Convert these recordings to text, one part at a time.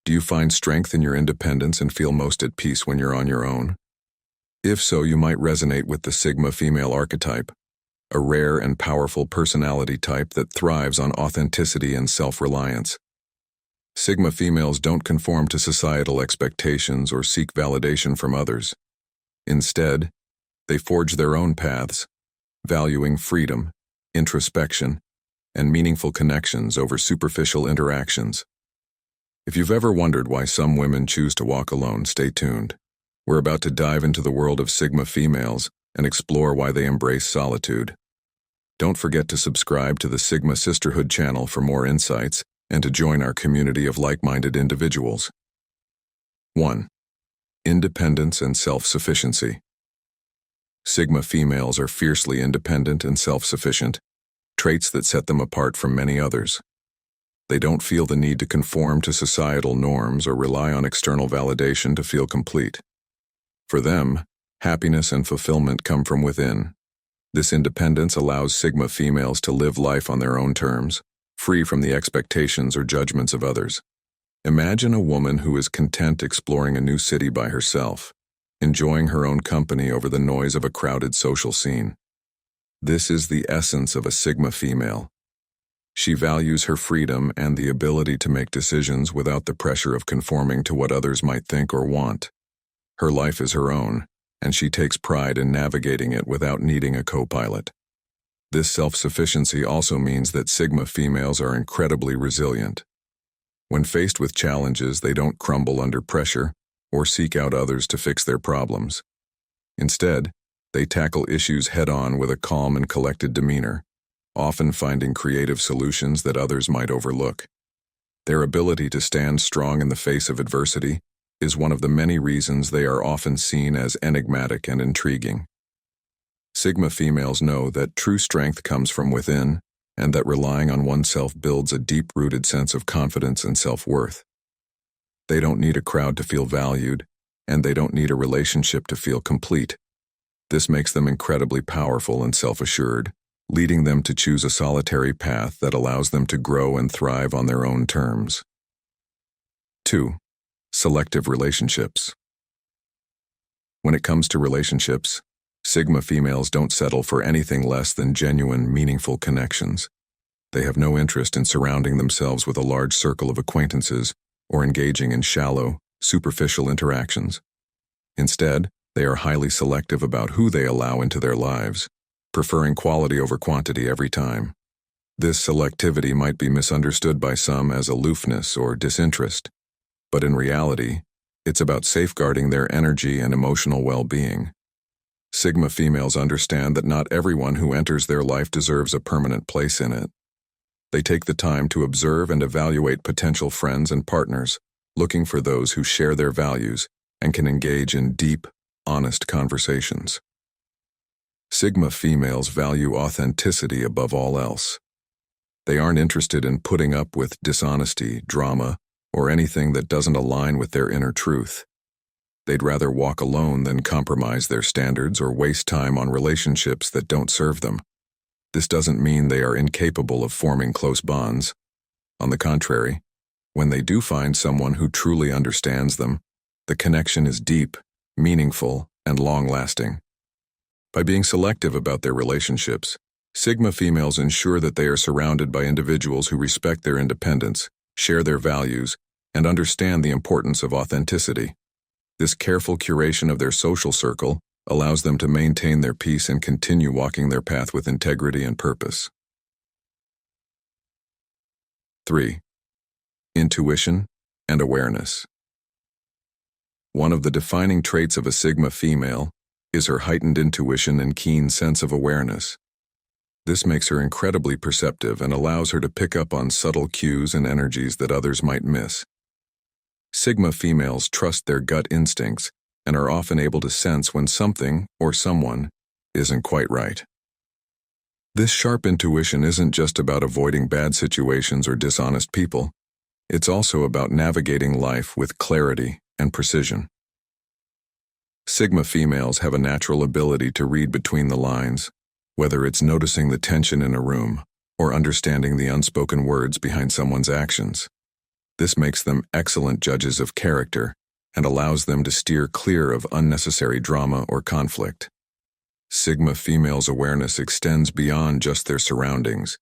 Do you find strength in your independence and feel most at peace when you're on your own? If so, you might resonate with the Sigma female archetype, a rare and powerful personality type that thrives on authenticity and self-reliance. Sigma females don't conform to societal expectations or seek validation from others. Instead, they forge their own paths, valuing freedom, introspection, and meaningful connections over superficial interactions. If you've ever wondered why some women choose to walk alone, stay tuned. We're about to dive into the world of Sigma females and explore why they embrace solitude. Don't forget to subscribe to the Sigma Sisterhood channel for more insights and to join our community of like-minded individuals. 1. Independence and self-sufficiency. Sigma females are fiercely independent and self-sufficient, traits that set them apart from many others. They don't feel the need to conform to societal norms or rely on external validation to feel complete. For them, happiness and fulfillment come from within. This independence allows Sigma females to live life on their own terms, free from the expectations or judgments of others. Imagine a woman who is content exploring a new city by herself, enjoying her own company over the noise of a crowded social scene. This is the essence of a Sigma female. She values her freedom and the ability to make decisions without the pressure of conforming to what others might think or want. Her life is her own, and she takes pride in navigating it without needing a co-pilot. This self-sufficiency also means that Sigma females are incredibly resilient. When faced with challenges, they don't crumble under pressure or seek out others to fix their problems. Instead, they tackle issues head-on with a calm and collected demeanor, often finding creative solutions that others might overlook. Their ability to stand strong in the face of adversity is one of the many reasons they are often seen as enigmatic and intriguing. Sigma females know that true strength comes from within, and that relying on oneself builds a deep-rooted sense of confidence and self-worth. They don't need a crowd to feel valued, and they don't need a relationship to feel complete. This makes them incredibly powerful and self-assured, leading them to choose a solitary path that allows them to grow and thrive on their own terms. 2. Selective relationships. When it comes to relationships, Sigma females don't settle for anything less than genuine, meaningful connections. They have no interest in surrounding themselves with a large circle of acquaintances or engaging in shallow, superficial interactions. Instead, they are highly selective about who they allow into their lives, preferring quality over quantity every time. This selectivity might be misunderstood by some as aloofness or disinterest, but in reality, it's about safeguarding their energy and emotional well-being. Sigma females understand that not everyone who enters their life deserves a permanent place in it. They take the time to observe and evaluate potential friends and partners, looking for those who share their values and can engage in deep, honest conversations. Sigma females value authenticity above all else. They aren't interested in putting up with dishonesty, drama, or anything that doesn't align with their inner truth. They'd rather walk alone than compromise their standards or waste time on relationships that don't serve them. This doesn't mean they are incapable of forming close bonds. On the contrary, when they do find someone who truly understands them, the connection is deep, meaningful, and long-lasting. By being selective about their relationships, Sigma females ensure that they are surrounded by individuals who respect their independence, share their values, and understand the importance of authenticity. This careful curation of their social circle allows them to maintain their peace and continue walking their path with integrity and purpose. 3. Intuition and awareness. One of the defining traits of a Sigma female is her heightened intuition and keen sense of awareness. This makes her incredibly perceptive and allows her to pick up on subtle cues and energies that others might miss. Sigma females trust their gut instincts and are often able to sense when something or someone isn't quite right. This sharp intuition isn't just about avoiding bad situations or dishonest people. It's also about navigating life with clarity and precision. Sigma females have a natural ability to read between the lines, whether it's noticing the tension in a room or understanding the unspoken words behind someone's actions. This makes them excellent judges of character and allows them to steer clear of unnecessary drama or conflict. Sigma females' awareness extends beyond just their surroundings.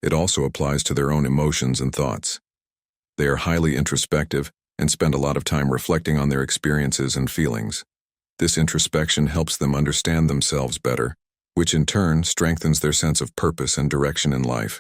It also applies to their own emotions and thoughts. They are highly introspective and spend a lot of time reflecting on their experiences and feelings. This introspection helps them understand themselves better, which in turn strengthens their sense of purpose and direction in life.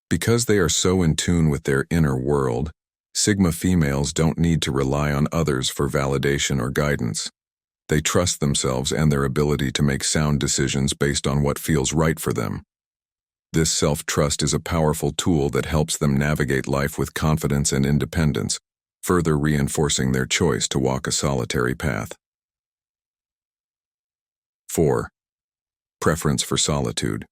Because they are so in tune with their inner world, Sigma females don't need to rely on others for validation or guidance. They trust themselves and their ability to make sound decisions based on what feels right for them. This self-trust is a powerful tool that helps them navigate life with confidence and independence, further reinforcing their choice to walk a solitary path. 4. Preference for solitude.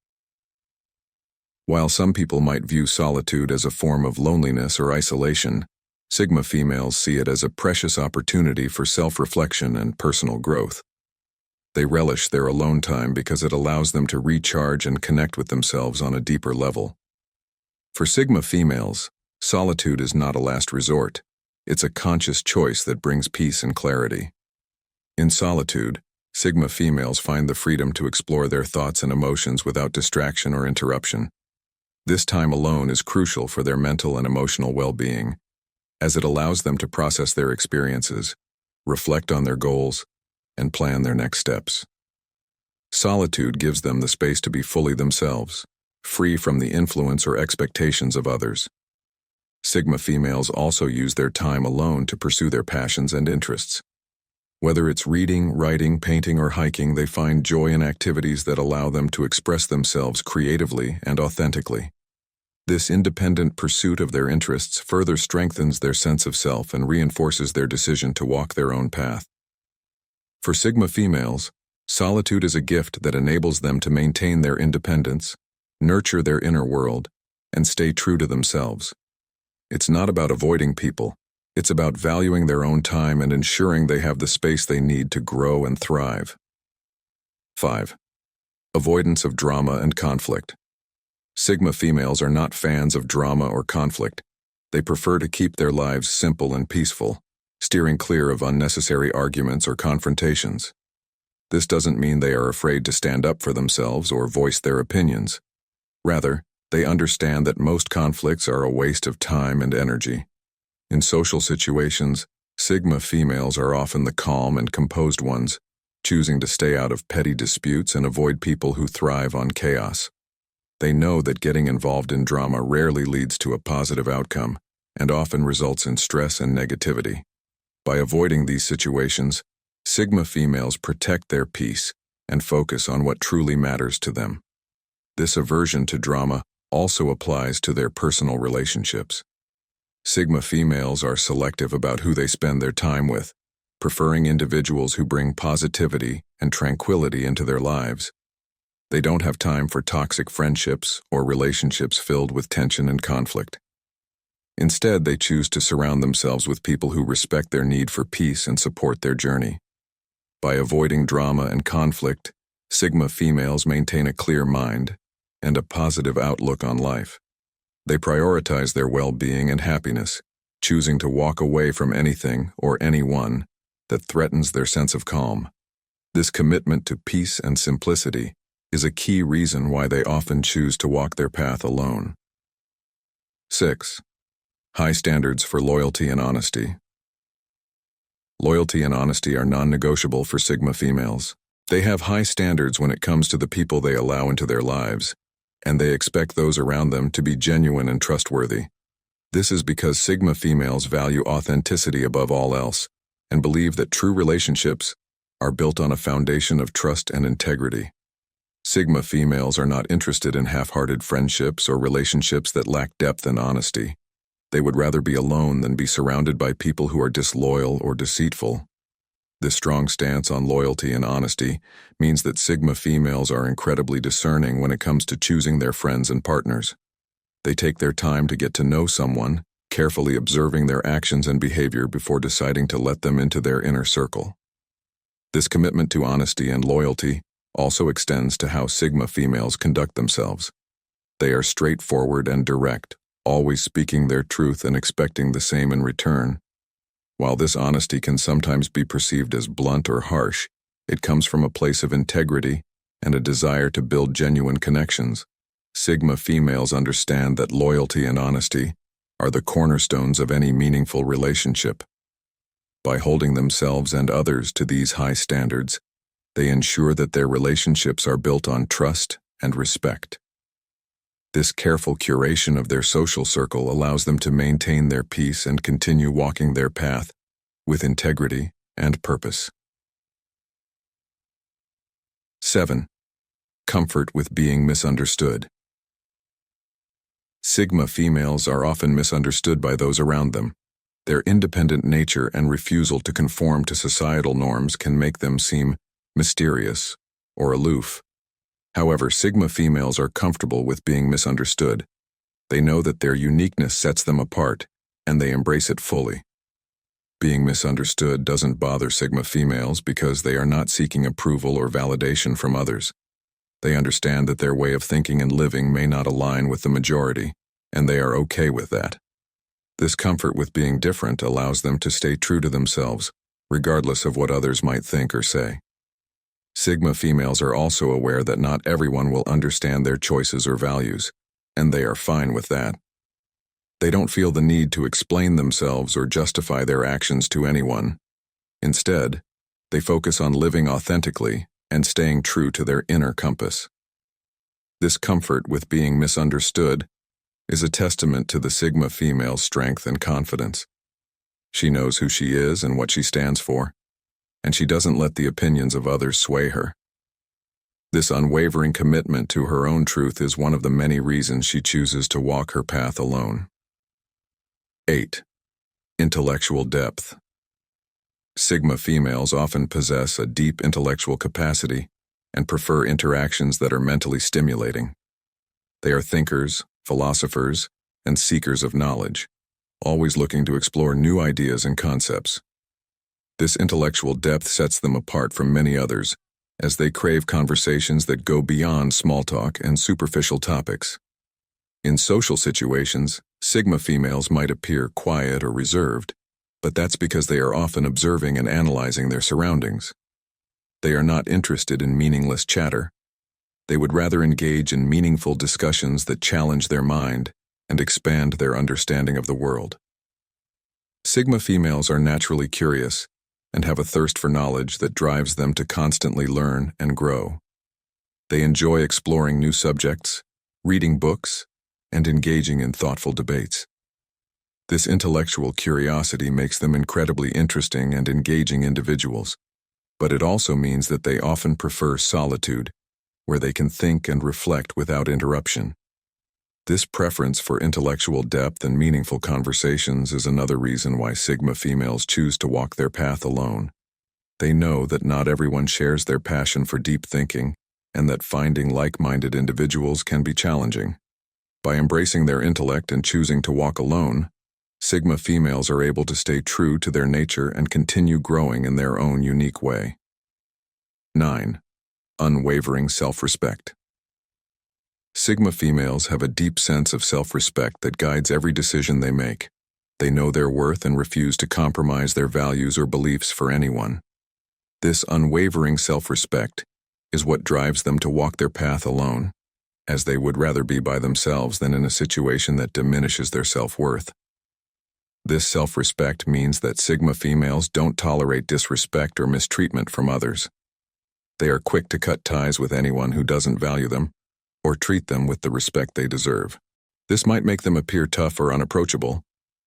While some people might view solitude as a form of loneliness or isolation, Sigma females see it as a precious opportunity for self-reflection and personal growth. They relish their alone time because it allows them to recharge and connect with themselves on a deeper level. For Sigma females, solitude is not a last resort. It's a conscious choice that brings peace and clarity. In solitude, Sigma females find the freedom to explore their thoughts and emotions without distraction or interruption. This time alone is crucial for their mental and emotional well-being, as it allows them to process their experiences, reflect on their goals, and plan their next steps. Solitude gives them the space to be fully themselves, free from the influence or expectations of others. Sigma females also use their time alone to pursue their passions and interests. Whether it's reading, writing, painting, or hiking, they find joy in activities that allow them to express themselves creatively and authentically. This independent pursuit of their interests further strengthens their sense of self and reinforces their decision to walk their own path. For Sigma females, solitude is a gift that enables them to maintain their independence, nurture their inner world, and stay true to themselves. It's not about avoiding people. It's about valuing their own time and ensuring they have the space they need to grow and thrive. 5. Avoidance of drama and conflict. Sigma females are not fans of drama or conflict. They prefer to keep their lives simple and peaceful, steering clear of unnecessary arguments or confrontations. This doesn't mean they are afraid to stand up for themselves or voice their opinions. Rather, they understand that most conflicts are a waste of time and energy. In social situations, Sigma females are often the calm and composed ones, choosing to stay out of petty disputes and avoid people who thrive on chaos. They know that getting involved in drama rarely leads to a positive outcome and often results in stress and negativity. By avoiding these situations, Sigma females protect their peace and focus on what truly matters to them. This aversion to drama also applies to their personal relationships. Sigma females are selective about who they spend their time with, preferring individuals who bring positivity and tranquility into their lives. They don't have time for toxic friendships or relationships filled with tension and conflict. Instead, they choose to surround themselves with people who respect their need for peace and support their journey. By avoiding drama and conflict, Sigma females maintain a clear mind and a positive outlook on life. They prioritize their well-being and happiness, choosing to walk away from anything or anyone that threatens their sense of calm. This commitment to peace and simplicity is a key reason why they often choose to walk their path alone. 6. High standards for loyalty and honesty. Loyalty and honesty are non-negotiable for Sigma females. They have high standards when it comes to the people they allow into their lives, and they expect those around them to be genuine and trustworthy. This is because Sigma females value authenticity above all else and believe that true relationships are built on a foundation of trust and integrity. Sigma females are not interested in half-hearted friendships or relationships that lack depth and honesty. They would rather be alone than be surrounded by people who are disloyal or deceitful. This strong stance on loyalty and honesty means that Sigma females are incredibly discerning when it comes to choosing their friends and partners. They take their time to get to know someone, carefully observing their actions and behavior before deciding to let them into their inner circle. This commitment to honesty and loyalty also extends to how Sigma females conduct themselves. They are straightforward and direct, always speaking their truth and expecting the same in return. While this honesty can sometimes be perceived as blunt or harsh, it comes from a place of integrity and a desire to build genuine connections. Sigma females understand that loyalty and honesty are the cornerstones of any meaningful relationship. By holding themselves and others to these high standards, they ensure that their relationships are built on trust and respect. This careful curation of their social circle allows them to maintain their peace and continue walking their path with integrity and purpose. 7. Comfort with being misunderstood. Sigma females are often misunderstood by those around them. Their independent nature and refusal to conform to societal norms can make them seem mysterious or aloof. However, Sigma females are comfortable with being misunderstood. They know that their uniqueness sets them apart, and they embrace it fully. Being misunderstood doesn't bother Sigma females because they are not seeking approval or validation from others. They understand that their way of thinking and living may not align with the majority, and they are okay with that. This comfort with being different allows them to stay true to themselves, regardless of what others might think or say. Sigma females are also aware that not everyone will understand their choices or values, and they are fine with that. They don't feel the need to explain themselves or justify their actions to anyone. Instead, they focus on living authentically and staying true to their inner compass. This comfort with being misunderstood is a testament to the Sigma female's strength and confidence. She knows who she is and what she stands for, and she doesn't let the opinions of others sway her. This unwavering commitment to her own truth is one of the many reasons she chooses to walk her path alone. 8. Intellectual depth. Sigma females often possess a deep intellectual capacity and prefer interactions that are mentally stimulating. They are thinkers, philosophers, and seekers of knowledge, always looking to explore new ideas and concepts. This intellectual depth sets them apart from many others, as they crave conversations that go beyond small talk and superficial topics. In social situations, Sigma females might appear quiet or reserved, but that's because they are often observing and analyzing their surroundings. They are not interested in meaningless chatter. They would rather engage in meaningful discussions that challenge their mind and expand their understanding of the world. Sigma females are naturally curious and have a thirst for knowledge that drives them to constantly learn and grow. They enjoy exploring new subjects, reading books, and engaging in thoughtful debates. This intellectual curiosity makes them incredibly interesting and engaging individuals, but it also means that they often prefer solitude, where they can think and reflect without interruption. This preference for intellectual depth and meaningful conversations is another reason why Sigma females choose to walk their path alone. They know that not everyone shares their passion for deep thinking, and that finding like-minded individuals can be challenging. By embracing their intellect and choosing to walk alone, Sigma females are able to stay true to their nature and continue growing in their own unique way. 9. Unwavering self-respect. Sigma females have a deep sense of self-respect that guides every decision they make. They know their worth and refuse to compromise their values or beliefs for anyone. This unwavering self-respect is what drives them to walk their path alone, as they would rather be by themselves than in a situation that diminishes their self-worth. This self-respect means that Sigma females don't tolerate disrespect or mistreatment from others. They are quick to cut ties with anyone who doesn't value them or treat them with the respect they deserve. This might make them appear tough or unapproachable,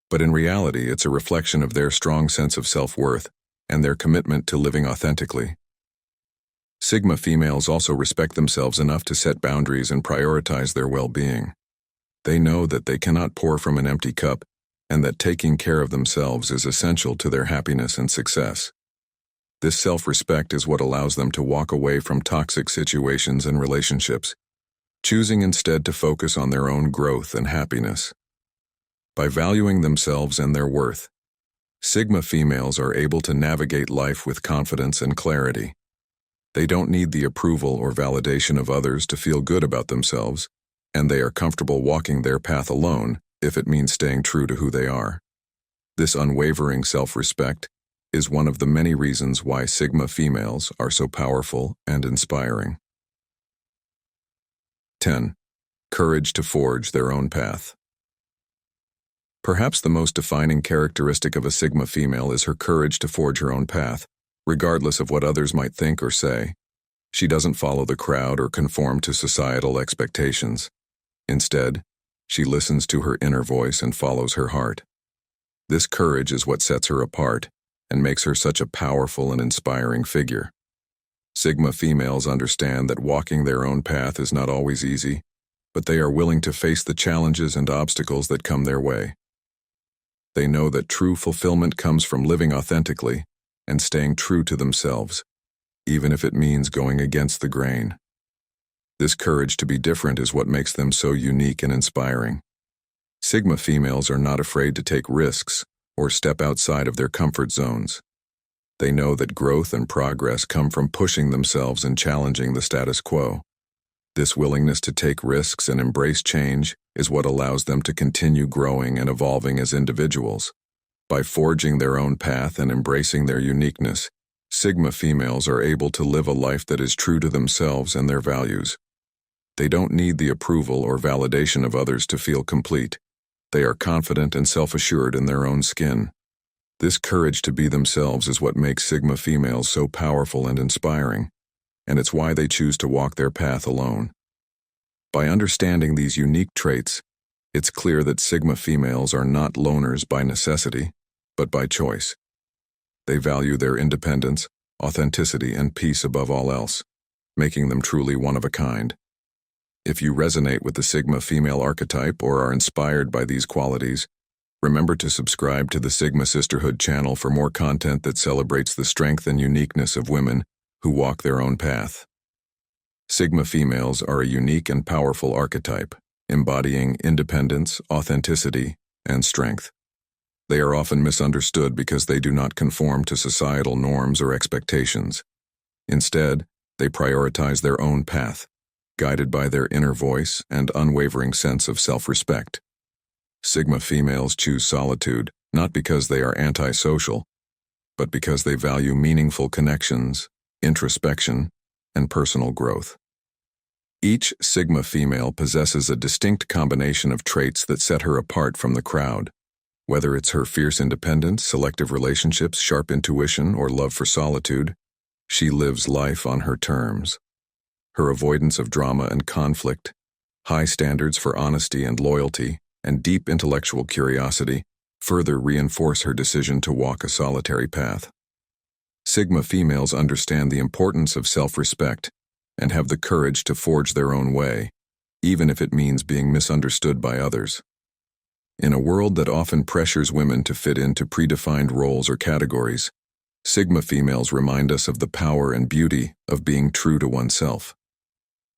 but in reality it's a reflection of their strong sense of self-worth and their commitment to living authentically. Sigma females also respect themselves enough to set boundaries and prioritize their well-being. They know that they cannot pour from an empty cup and that taking care of themselves is essential to their happiness and success. This self-respect is what allows them to walk away from toxic situations and relationships, choosing instead to focus on their own growth and happiness. By valuing themselves and their worth, Sigma females are able to navigate life with confidence and clarity. They don't need the approval or validation of others to feel good about themselves, and they are comfortable walking their path alone if it means staying true to who they are. This unwavering self-respect is one of the many reasons why Sigma females are so powerful and inspiring. 10. Courage to forge their own path. Perhaps the most defining characteristic of a Sigma female is her courage to forge her own path, regardless of what others might think or say. She doesn't follow the crowd or conform to societal expectations. Instead, she listens to her inner voice and follows her heart. This courage is what sets her apart and makes her such a powerful and inspiring figure. Sigma females understand that walking their own path is not always easy, but they are willing to face the challenges and obstacles that come their way. They know that true fulfillment comes from living authentically and staying true to themselves, even if it means going against the grain. This courage to be different is what makes them so unique and inspiring. Sigma females are not afraid to take risks or step outside of their comfort zones. They know that growth and progress come from pushing themselves and challenging the status quo. This willingness to take risks and embrace change is what allows them to continue growing and evolving as individuals. By forging their own path and embracing their uniqueness, Sigma females are able to live a life that is true to themselves and their values. They don't need the approval or validation of others to feel complete. They are confident and self-assured in their own skin. This courage to be themselves is what makes Sigma females so powerful and inspiring, and it's why they choose to walk their path alone. By understanding these unique traits, it's clear that Sigma females are not loners by necessity, but by choice. They value their independence, authenticity, and peace above all else, making them truly one of a kind. If you resonate with the Sigma female archetype or are inspired by these qualities, remember to subscribe to the Sigma Sisterhood channel for more content that celebrates the strength and uniqueness of women who walk their own path. Sigma females are a unique and powerful archetype, embodying independence, authenticity, and strength. They are often misunderstood because they do not conform to societal norms or expectations. Instead, they prioritize their own path, guided by their inner voice and unwavering sense of self-respect. Sigma females choose solitude not because they are antisocial, but because they value meaningful connections, introspection, and personal growth. Each Sigma female possesses a distinct combination of traits that set her apart from the crowd. Whether it's her fierce independence, selective relationships, sharp intuition, or love for solitude, she lives life on her terms. Her avoidance of drama and conflict, high standards for honesty and loyalty, and deep intellectual curiosity further reinforce her decision to walk a solitary path. Sigma females understand the importance of self-respect and have the courage to forge their own way, even if it means being misunderstood by others. In a world that often pressures women to fit into predefined roles or categories, Sigma females remind us of the power and beauty of being true to oneself.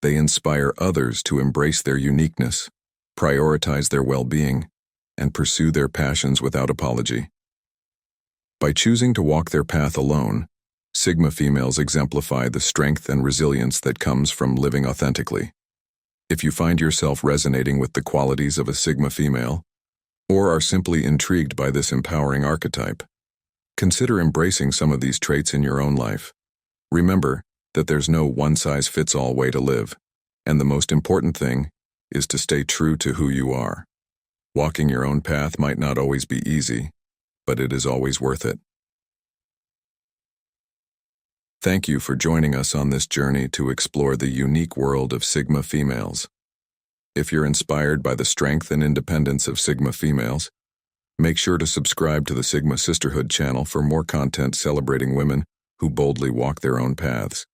They inspire others to embrace their uniqueness, prioritize their well-being, and pursue their passions without apology. By choosing to walk their path alone, Sigma females exemplify the strength and resilience that comes from living authentically. If you find yourself resonating with the qualities of a Sigma female, or are simply intrigued by this empowering archetype, consider embracing some of these traits in your own life. Remember that there's no one-size-fits-all way to live, and the most important thing is to stay true to who you are. Walking your own path might not always be easy, but it is always worth it. Thank you for joining us on this journey to explore the unique world of Sigma females. If you're inspired by the strength and independence of Sigma females, make sure to subscribe to the Sigma Sisterhood channel for more content celebrating women who boldly walk their own paths.